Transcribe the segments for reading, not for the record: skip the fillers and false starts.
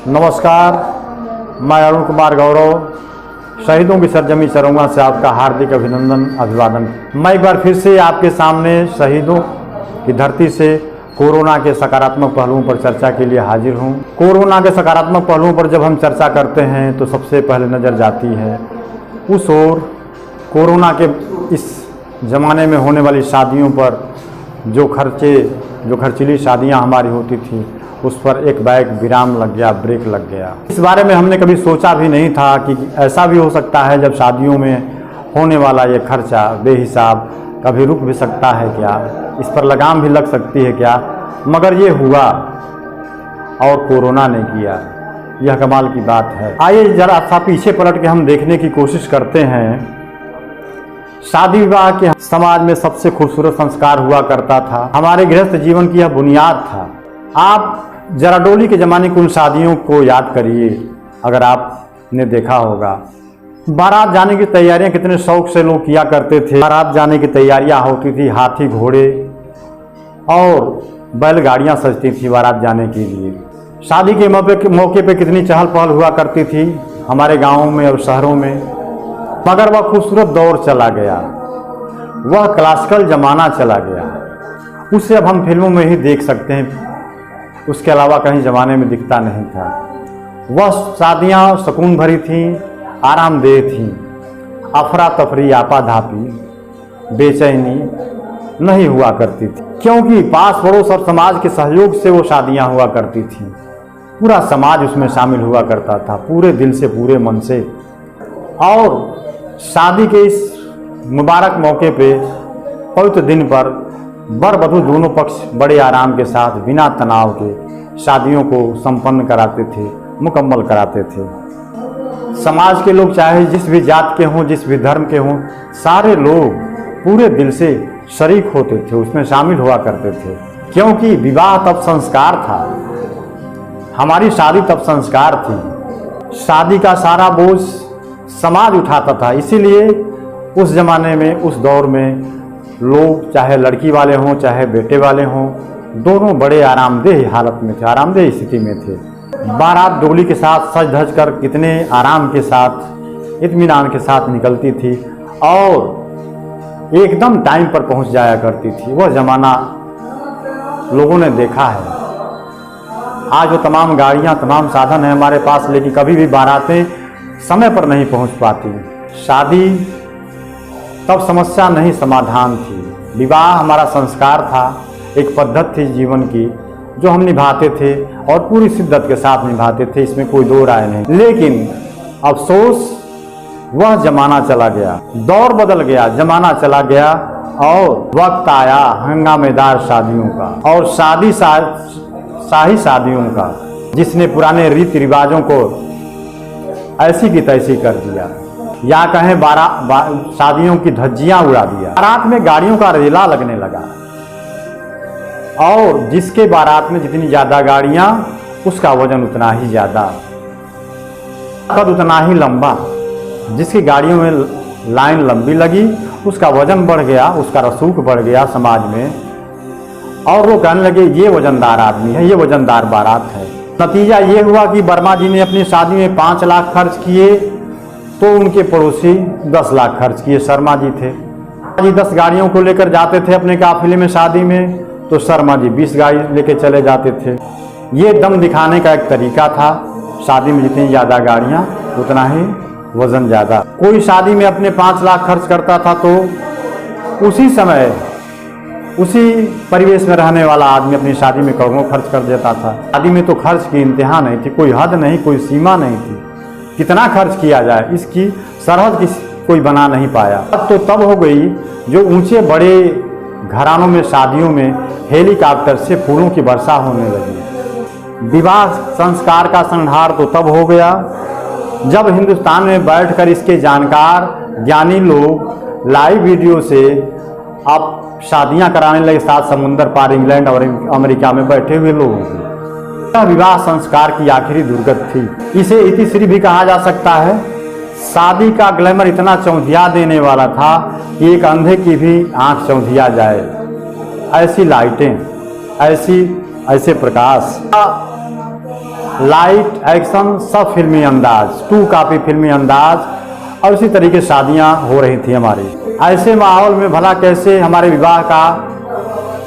नमस्कार, मैं अरुण कुमार गौरव शहीदों की सरजमी चरौंगा से आपका हार्दिक अभिनंदन अभिवादन। मैं एक बार फिर से आपके सामने शहीदों की धरती से कोरोना के सकारात्मक पहलुओं पर चर्चा के लिए हाजिर हूँ। कोरोना के सकारात्मक पहलुओं पर जब हम चर्चा करते हैं तो सबसे पहले नज़र जाती है उस ओर कोरोना के इस ज़माने में होने वाली शादियों पर। जो खर्चीली शादियाँ हमारी होती थी उस पर एक बैक विराम लग गया, ब्रेक लग गया। इस बारे में हमने कभी सोचा भी नहीं था कि ऐसा भी हो सकता है जब शादियों में होने वाला ये खर्चा बेहिसाब कभी रुक भी सकता है क्या, इस पर लगाम भी लग सकती है क्या। मगर ये हुआ और कोरोना ने किया, यह कमाल की बात है। आइए जरा सा पीछे पलट के हम देखने की कोशिश करते हैं। शादी विवाह के समाज में सबसे खूबसूरत संस्कार हुआ करता था, हमारे गृहस्थ जीवन की यह बुनियाद था। आप जरा डोली के ज़माने की उन शादियों को याद करिए, अगर आपने देखा होगा। बारात जाने की तैयारियां कितने शौक से लोग किया करते थे। बारात जाने की तैयारियां होती थी, हाथी घोड़े और बैलगाड़ियां सजती थी बारात जाने के लिए। शादी के मौके पे कितनी चहल पहल हुआ करती थी हमारे गाँवों में और शहरों में। मगर वह खूबसूरत दौर चला गया, वह क्लासिकल ज़माना चला गया। उसे अब हम फिल्मों में ही देख सकते हैं, उसके अलावा कहीं ज़माने में दिखता नहीं था। वह शादियाँ सुकून भरी थीं, आरामदेह थीं। अफरा तफरी, आपाधापी, बेचैनी नहीं हुआ करती थी, क्योंकि पास पड़ोस और समाज के सहयोग से वो शादियाँ हुआ करती थीं। पूरा समाज उसमें शामिल हुआ करता था, पूरे दिल से, पूरे मन से। और शादी के इस मुबारक मौके पे, पवित्र दिन पर वर वधू दोनों पक्ष बड़े आराम के साथ बिना तनाव के शादियों को संपन्न कराते थे, मुकम्मल कराते थे। समाज के लोग चाहे जिस भी जात के हों, जिस भी धर्म के हों, सारे लोग पूरे दिल से शरीक होते थे, उसमें शामिल हुआ करते थे। क्योंकि विवाह तब संस्कार था, हमारी शादी तब संस्कार थी। शादी का सारा बोझ समाज उठाता था। इसीलिए उस ज़माने में, उस दौर में लोग चाहे लड़की वाले हों चाहे बेटे वाले हों, दोनों बड़े आरामदेह हालत में थे, आरामदेह स्थिति में थे। बारात डोली के साथ सज धज कर कितने आराम के साथ, इत्मीनान के साथ निकलती थी और एकदम टाइम पर पहुंच जाया करती थी। वह ज़माना लोगों ने देखा है। आज वो तमाम गाड़ियां, तमाम साधन हैं हमारे पास, लेकिन कभी भी बारातें समय पर नहीं पहुंच पाती। शादी तब समस्या नहीं, समाधान थी। विवाह हमारा संस्कार था, एक पद्धति थी जीवन की जो हम निभाते थे और पूरी शिद्दत के साथ निभाते थे, इसमें कोई दो राय नहीं। लेकिन अफसोस, वह जमाना चला गया, दौर बदल गया, जमाना चला गया और वक्त आया हंगामेदार शादियों का और शाही शादियों का, जिसने पुराने रीति रिवाजों को ऐसी की तैसी कर दिया, या कहें शादियों की धज्जियां उड़ा दिया। बारात में गाड़ियों का रेला लगने लगा और जिसके बारात में जितनी ज्यादा गाड़ियां, उसका वजन उतना ही ज्यादा, कद उतना ही लंबा। जिसकी गाड़ियों में लाइन लंबी लगी उसका वजन बढ़ गया, उसका रसूख बढ़ गया समाज में, और वो कहने लगे ये वजनदार आदमी है, ये वजनदार बारात है। नतीजा ये हुआ कि वर्मा जी ने अपनी शादी में 5 लाख खर्च किए तो उनके पड़ोसी 10 लाख खर्च किए। शर्मा जी थे, 10 गाड़ियों को लेकर जाते थे अपने काफिले में शादी में, तो शर्मा जी 20 गाड़ी लेकर चले जाते थे। ये दम दिखाने का एक तरीका था। शादी में जितनी ज़्यादा गाड़ियाँ उतना ही वजन ज़्यादा। कोई शादी में अपने 5 लाख खर्च करता था तो उसी समय, उसी परिवेश में रहने वाला आदमी अपनी शादी में करोड़ों खर्च कर देता था। शादी में तो खर्च की इंतहा नहीं थी, कोई हद नहीं, कोई सीमा नहीं थी। कितना खर्च किया जाए इसकी सरहद कोई बना नहीं पाया। तो तब हो गई जो ऊंचे बड़े घरानों में शादियों में हेलीकॉप्टर से फूलों की वर्षा होने लगी। विवाह संस्कार का संहार तो तब हो गया जब हिंदुस्तान में बैठकर इसके जानकार ज्ञानी लोग लाइव वीडियो से अब शादियां कराने लगे, सात समुंदर पार इंग्लैंड और अमेरिका में बैठे हुए लोगों को। यह विवाह संस्कार की आखिरी दुर्गत थी। इसे इतिश्री भी कहा जा सकता है। शादी का ग्लैमर इतना चौंधिया देने वाला था कि एक अंधे की भी आंख चौंधिया जाए। ऐसी लाइटें, ऐसे प्रकाश। लाइट एक्शन सब फिल्मी अंदाज, टू काफ़ी फिल्मी अंदाज और इसी तरीके शादियां हो रही थी हमारी। ऐसे माहौल में भला कैसे हमारे विवाह का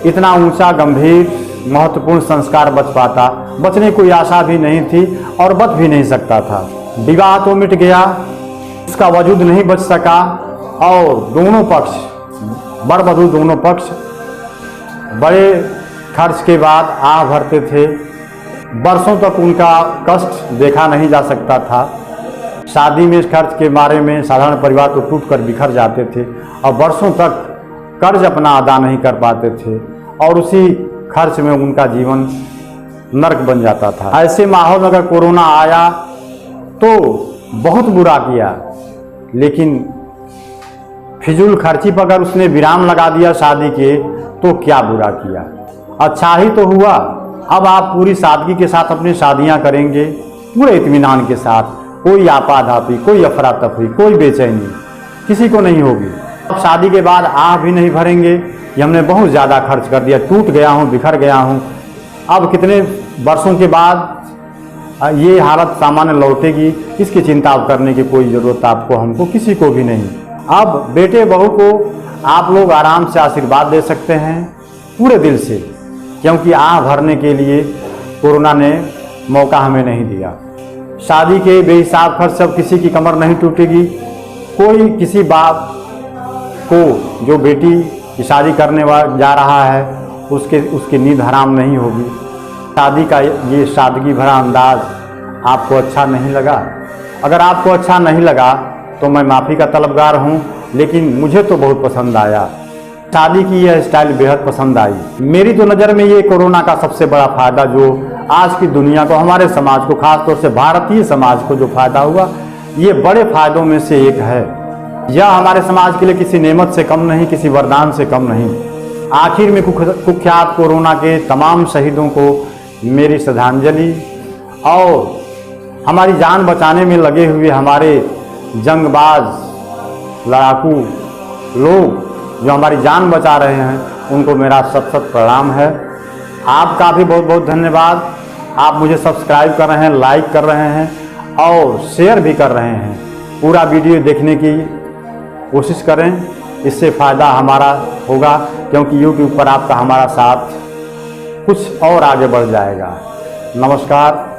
इतना ऊंचा गंभीर महत्वपूर्ण संस्कार बच पाता, बचने की कोई आशा भी नहीं थी और बच भी नहीं सकता था। विवाह तो मिट गया, उसका वजूद नहीं बच सका और दोनों पक्ष, वर वधू दोनों पक्ष बड़े खर्च के बाद आह भरते थे। बरसों तक उनका कष्ट देखा नहीं जा सकता था। शादी में इस खर्च के बारे में साधारण परिवार तो टूट कर बिखर जाते थे और बरसों तक कर्ज अपना अदा नहीं कर पाते थे और उसी खर्च में उनका जीवन नर्क बन जाता था। ऐसे माहौल में अगर कोरोना आया तो बहुत बुरा किया, लेकिन फिजूल खर्ची पर अगर उसने विराम लगा दिया शादी के तो क्या बुरा किया, अच्छा ही तो हुआ। अब आप पूरी सादगी के साथ अपनी शादियां करेंगे, पूरे इत्मीनान के साथ, कोई आपाधापी, कोई अफरा तफरी, कोई बेचैनी किसी को नहीं होगी। अब शादी के बाद आह भी नहीं भरेंगे कि हमने बहुत ज़्यादा खर्च कर दिया, टूट गया हूँ, बिखर गया हूँ। अब कितने वर्षों के बाद ये हालत सामान्य लौटेगी, इसकी चिंता करने की कोई ज़रूरत आपको, हमको, किसी को भी नहीं। अब बेटे बहू को आप लोग आराम से आशीर्वाद दे सकते हैं पूरे दिल से, क्योंकि आह भरने के लिए कोरोना ने मौका हमें नहीं दिया। शादी के बेहिसाब खर्च सब, किसी की कमर नहीं टूटेगी। कोई किसी बाप को जो बेटी की शादी करने जा रहा है उसकी नींद हराम नहीं होगी। शादी का ये सादगी भरा अंदाज आपको अच्छा नहीं लगा? अगर आपको अच्छा नहीं लगा तो मैं माफ़ी का तलबगार हूँ, लेकिन मुझे तो बहुत पसंद आया। शादी की यह स्टाइल बेहद पसंद आई। मेरी तो नज़र में ये कोरोना का सबसे बड़ा फ़ायदा जो आज की दुनिया को, हमारे समाज को, खासतौर से भारतीय समाज को जो फ़ायदा हुआ, ये बड़े फ़ायदों में से एक है। यह हमारे समाज के लिए किसी नेमत से कम नहीं, किसी वरदान से कम नहीं। आखिर में कुख्यात कोरोना के तमाम शहीदों को मेरी श्रद्धांजलि और हमारी जान बचाने में लगे हुए हमारे जंगबाज लड़ाकू लोग जो हमारी जान बचा रहे हैं, उनको मेरा सत सत प्रणाम है। आपका भी बहुत बहुत धन्यवाद। आप मुझे सब्सक्राइब कर रहे हैं, लाइक कर रहे हैं और शेयर भी कर रहे हैं। पूरा वीडियो देखने की कोशिश करें, इससे फ़ायदा हमारा होगा, क्योंकि YouTube पर आपका हमारा साथ कुछ और आगे बढ़ जाएगा। नमस्कार।